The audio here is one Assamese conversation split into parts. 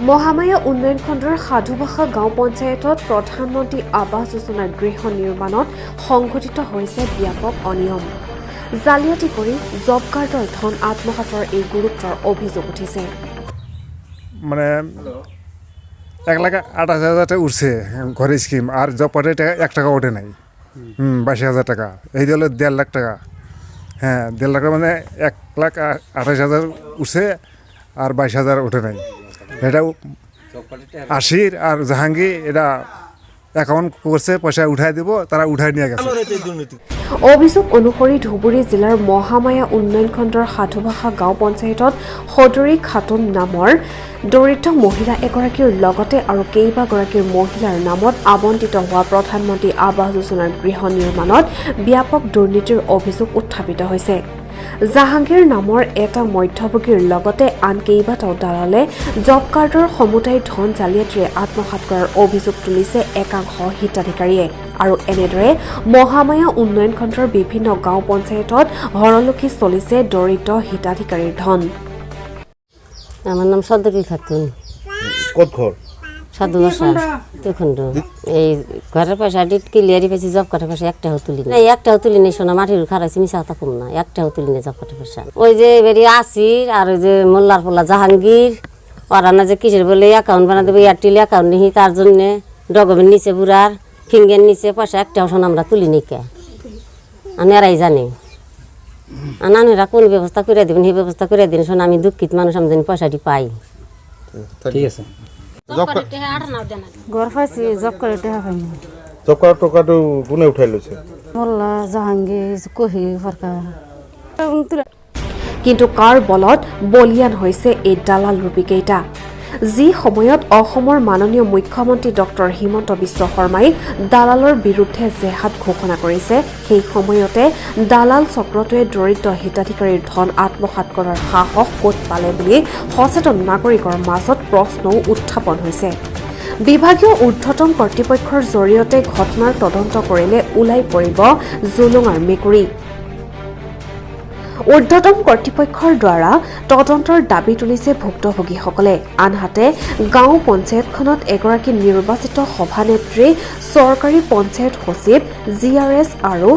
মহামায়া উন্নয়ন খণ্ডৰ সাধুভাষা গাঁও পঞ্চায়তত প্ৰধানমন্ত্ৰী আৱাস যোজনাৰ গৃহ নিৰ্মাণত সংঘটিত হৈছে ব্যাপক অনিয়ম। জালিয়াতি কৰি জব কাৰ্ডৰ ধন আত্মসাতৰ এই গুৰুতৰ অভিযোগ উঠিছে। মানে 1,28,000 উঠছে ঘরের স্কিম, আর জব কার্ডে 1 টাকা ওঠে নাই। 22,000 টাকা, এই হলো 1.5 লাখ টাকা। হ্যাঁ, 1.5 লাখ মানে 1,28,000 উঠছে আর 22,000 ওঠে নাই। এটা আশির আর জাহাঙ্গীর এটা অ্যাকাউন্ট করছে, পয়সা উঠাই দিব, তারা উঠাই নিয়ে গেছে। অভিযোগ অনুসৰি ধুবুৰী জিলাৰ মহামায়া উন্নয়ন খণ্ডৰ সাধুভাষা গাঁও পঞ্চায়তত সদৰী খাতুন নামৰ দৰিদ্ৰ মহিলা এগৰাকীৰ লগতে আৰু কেইবাগৰাকীৰ মহিলাৰ নামত আবণ্টিত হোৱা প্ৰধানমন্ত্ৰী আৱাস যোজনাৰ গৃহ নিৰ্মাণত ব্যাপক দুৰ্নীতিৰ অভিযোগ উত্থাপিত হৈছে। জাহাংগীৰ নামৰ এটা মধ্যভোগীৰ লগতে আন কেইবাটাও দালালে জব কাৰ্ডৰ সমুদায় ধন জালিয়াতিৰে আত্মসাত কৰাৰ অভিযোগ তুলিছে একাংশ হিতাধিকাৰীয়ে। আৰু এনেদৰে মহামায়া উন্নয়ন খণ্ডৰ বিভিন্ন গাঁও পঞ্চায়তত হৰলুকি চলিছে দৰিদ্ৰ হিতাধিকাৰীৰ ধন। আমার নাম সদরী খাতুন। কত ঘর? সাধুভাষা খণ্ড। এই ঘরের পয়সা ক্লিয়ারি পেয়েছি, জব কার্ডের পয়সা একটাও তুলি না। একটাও তুলি নেই, সোনা মাটির খারাইছি, মিশা কথা কম না, একটাও তুলি নেই জব কার্ডের পয়সা। ওই যে বেরিয়ে আসির আর ওই যে মোল্লার পোলা জাহাঙ্গীর ওরা না যে কিসের বলে অ্যাকাউন্ট বানা দেবে, এয়ারটেল অ্যাকাউন্ট নিহি, তার জন্য ডকুমেন্ট নিচে বুড়ার ফিঙ্গার নিচে পয়সা একটাও সোনা আমরা তুলি নি কে, আর এরাই জানে। নানুরা কোন ব্যবস্থা করে দেবেন, সেই ব্যবস্থা করে দিন, শোনা আমি দুঃখিত মানুষ, আমি যেন পয়সাটি পাই। ঠিক আছে। ঘর পাইছি, জব করে টাকা পাইনি। জব কার্ড টাকাটো কোনে উঠাই লৈছে? মোল্লা জাহাঙ্গীর কহি সরকার। কিন্তু কাৰ বলত বলিয়ান হৈছে এই দালাল ৰূপীকেইটা? যি সময়ত অসমৰ মাননীয় মুখ্যমন্ত্ৰী ডক্টৰ হিমন্ত বিশ্ব শৰ্মাই দালালৰ বিৰুদ্ধে জেহাদ ঘোষণা কৰিছে, সেই সময়তে দালাল চক্ৰটোৱে দৰিদ্ৰ হিতাধিকাৰীৰ ধন আত্মসাত কৰাৰ সাহস ক'ত পালে বুলি সচেতন নাগৰিকৰ মাজত প্ৰশ্নও উত্থাপন হৈছে। বিভাগীয় ঊৰ্ধ্বতম কৰ্তৃপক্ষৰ জৰিয়তে ঘটনাৰ তদন্ত কৰিলে ওলাই পৰিব জুলুঙৰ মেকুৰী। ঊৰ্ধ্বতম কৰ্তৃপক্ষৰ দ্বাৰা তদন্তৰ দাবী তুলিছে ভুক্তভোগীসকলে। আনহাতে গাঁও পঞ্চায়তখনত এগৰাকী নিৰ্বাচিত সভানেত্ৰী, চৰকাৰী পঞ্চায়ত সচিব, জিআৰএছ আৰু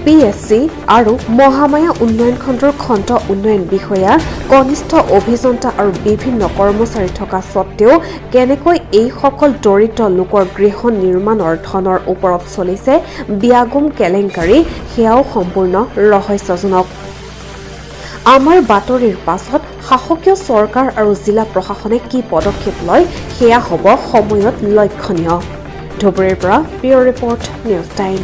পিএছচি আৰু মহামায়া উন্নয়ন খণ্ডৰ খণ্ড উন্নয়ন বিষয়া, কনিষ্ঠ অভিযন্তা আৰু বিভিন্ন কৰ্মচাৰী থকা স্বত্তেও কেনেকৈ এইসকল দৰিদ্ৰ লোকৰ গৃহ নিৰ্মাণৰ ধনৰ ওপৰত চলিছে বিয়াগুম কেলেংকাৰী, সেয়াও সম্পূৰ্ণ ৰহস্যজনক। আমাৰ বাতৰিৰ পাছত শাসকীয় চৰকাৰ আৰু জিলা প্ৰশাসনে কি পদক্ষেপ লয়, সেয়া হ'ব সময়ত লক্ষণীয়। ধুবুৰীৰ পৰা ব্যুৰ ৰিপৰ্ট, নিউজ টাইম।